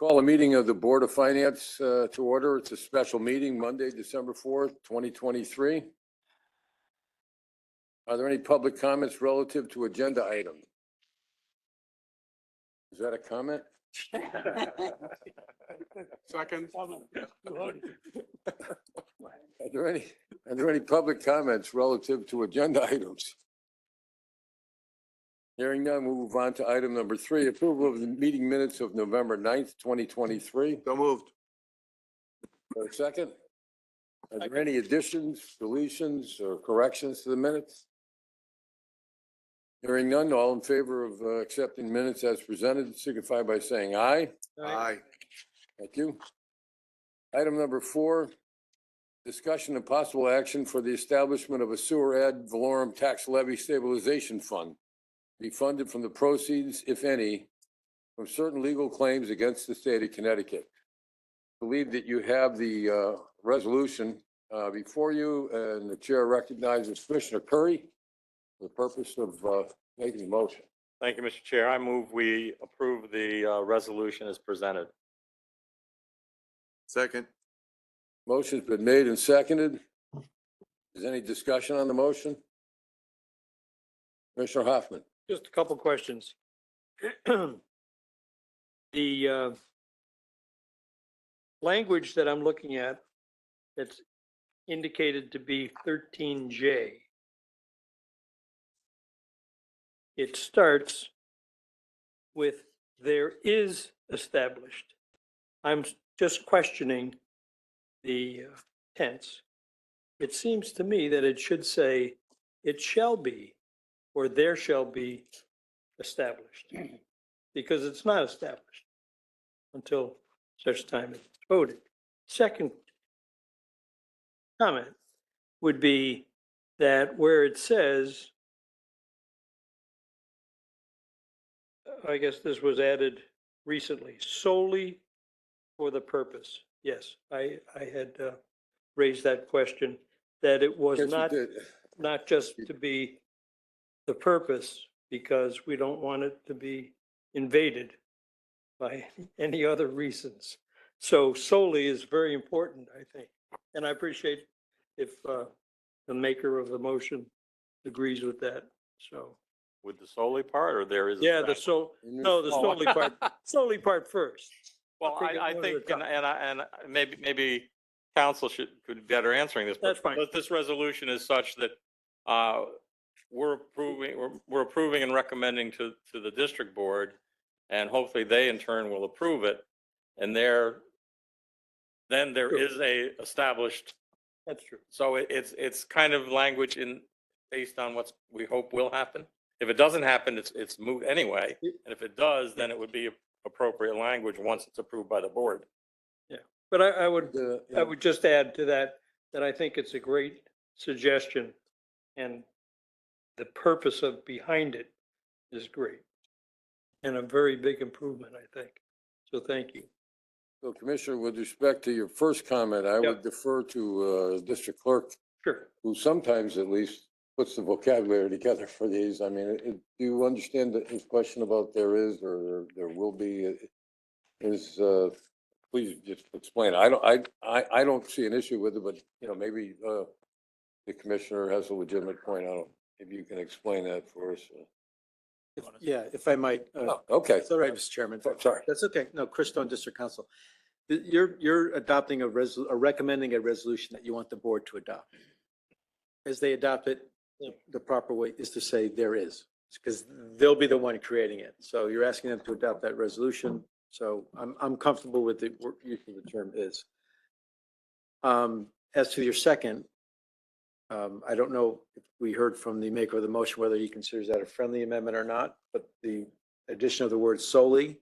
Call a meeting of the Board of Finance to order. It's a special meeting, Monday, December 4th, 2023. Are there any public comments relative to agenda item? Is that a comment? Second. Are there any public comments relative to agenda items? Hearing none, we'll move on to item number 3, approval of the meeting minutes of November 9th, 2023. So moved. For a second. Are there any additions, deletions, or corrections to the minutes? Hearing none, all in favor of accepting minutes as presented, signify by saying aye. Aye. Thank you. Item number 4, discussion and possible action for the establishment of a sewer ad valorem tax levy stabilization fund, be funded from the proceeds, if any, from certain legal claims against the state of Connecticut. I believe that you have the resolution before you, and the chair recognizes Commissioner Curry for the purpose of making the motion. Thank you, Mr. Chair. I move we approve the resolution as presented. Second. Motion's been made and seconded. Is any discussion on the motion? Commissioner Hoffman. Just a couple questions. The language that I'm looking at, that's indicated to be 13J. It starts with "there is established." I'm just questioning the tense. It seems to me that it should say "it shall be" or "there shall be established," because it's not established until such time as it's voted. Second comment would be that where it says, I guess this was added recently, solely for the purpose. Yes, I had raised that question, that it was Yes, you not, did. not just to be the purpose, because we don't want it to be invaded by any other reasons. So solely is very important, I think. And I appreciate if the maker of the motion agrees with that, so. With the solely part, or there is? a Yeah, the second? no, the solely part first. Well, I think I it was think, a top. and maybe council could be better answering this. That's fine. But this resolution is such that we're approving and recommending to the district board, and hopefully they in turn will approve it. And then there is a established, That's true. so it's kind of language based on what we hope will happen. If it doesn't happen, it's moot anyway. And if it does, then it would be appropriate language once it's approved by the board. Yeah, but I would just add to that, that I think it's a great suggestion, and the purpose of behind it is great, and a very big improvement, I think. So thank you. So Commissioner, with respect to your first comment, I would defer to District Clerk, Sure. who sometimes at least puts the vocabulary together for these. I mean, do you understand his question about there is or there will be? Please just explain. I don't see an issue with it, but maybe the commissioner has a legitimate point. I don't. Maybe you can explain that for us. Yeah, if I might. Okay. It's all right, Mr. Chairman. Sorry. That's okay. No, Chris Stone, District Council. You're adopting or recommending a resolution that you want the board to adopt. As they adopt it, the proper way is to say there is, because they'll be the one creating it. So you're asking them to adopt that resolution. So I'm comfortable with the use of the term is. As to your second, I don't know if we heard from the maker of the motion whether he considers that a friendly amendment or not, but the addition of the word solely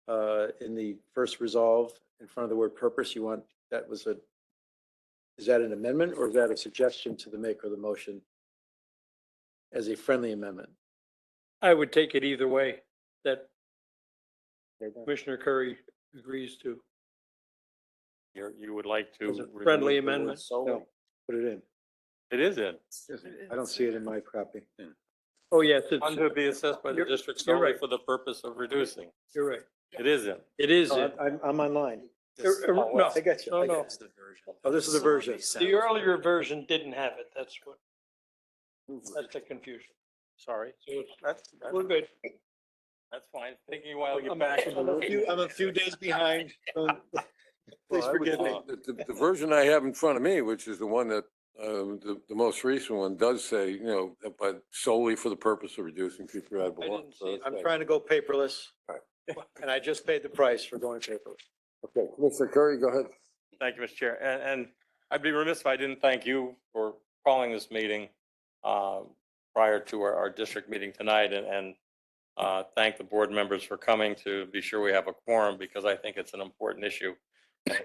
in the first resolve in front of the word purpose, you want, is that an amendment or is that a suggestion to the maker of the motion as a friendly amendment? I would take it either way, that Commissioner Curry agrees to. You would like to. As a remove friendly the word amendment. solely? No, put it in. It is in. I don't see it in my copy. Oh, yes, Fund to be assessed by the You're- district you're solely right. for the purpose of reducing. You're right. It isn't. It is. Oh, I'm online. No, I got you. no, I no. got you. Oh, this is the version. The earlier version didn't have it. That's the confusion. Sorry. So we're good. That's fine. Taking a while to get I'm- back. I'm a few days behind. Please Well, I would forgive me. think that The version I have in front of me, which is the one that, the most recent one does say, but solely for the purpose of reducing future ad I valorem. didn't see it. I'm trying to go paperless. And I just paid the price for going paperless. Okay, Commissioner Curry, go ahead. Thank you, Mr. Chair. And I'd be remiss if I didn't thank you for calling this meeting prior to our district meeting tonight and thank the board members for coming to be sure we have a quorum because I think it's an important issue.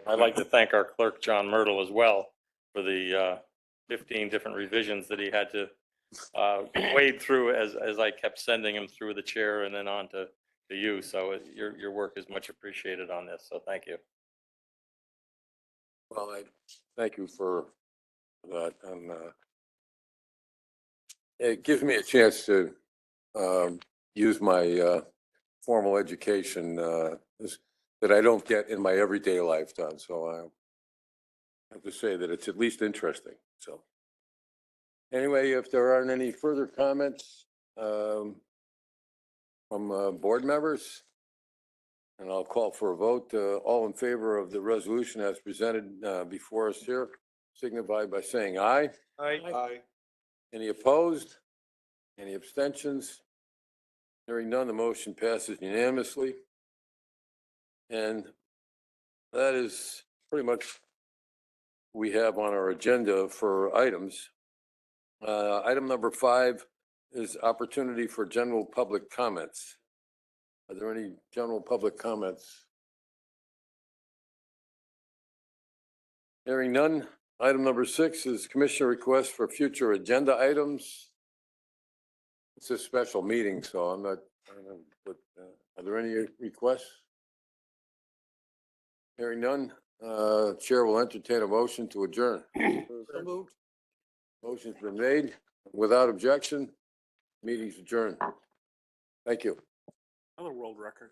I'd like to thank our clerk, John Myrtle, as well for the 15 different revisions that he had to wade through as I kept sending him through the chair and then on to you. So your work is much appreciated on this. So thank you. Well, I thank you for that. And it gives me a chance to use my formal education that I don't get in my everyday life done. So I have to say that it's at least interesting. So anyway, if there aren't any further comments from board members, and I'll call for a vote. All in favor of the resolution as presented before us here, signify by saying aye. Aye. Any opposed? Any abstentions? Hearing none, the motion passes unanimously. And that is pretty much what we have on our agenda for items. Item number 5 is opportunity for general public comments. Are there any general public comments? Hearing none. Item number 6 is commissioner request for future agenda items. It's a special meeting, so I don't know, but are there any requests? Hearing none, Chair will entertain a motion to adjourn. So moved. Motion's been made. Without objection, meeting's adjourned. Thank you. Another world record.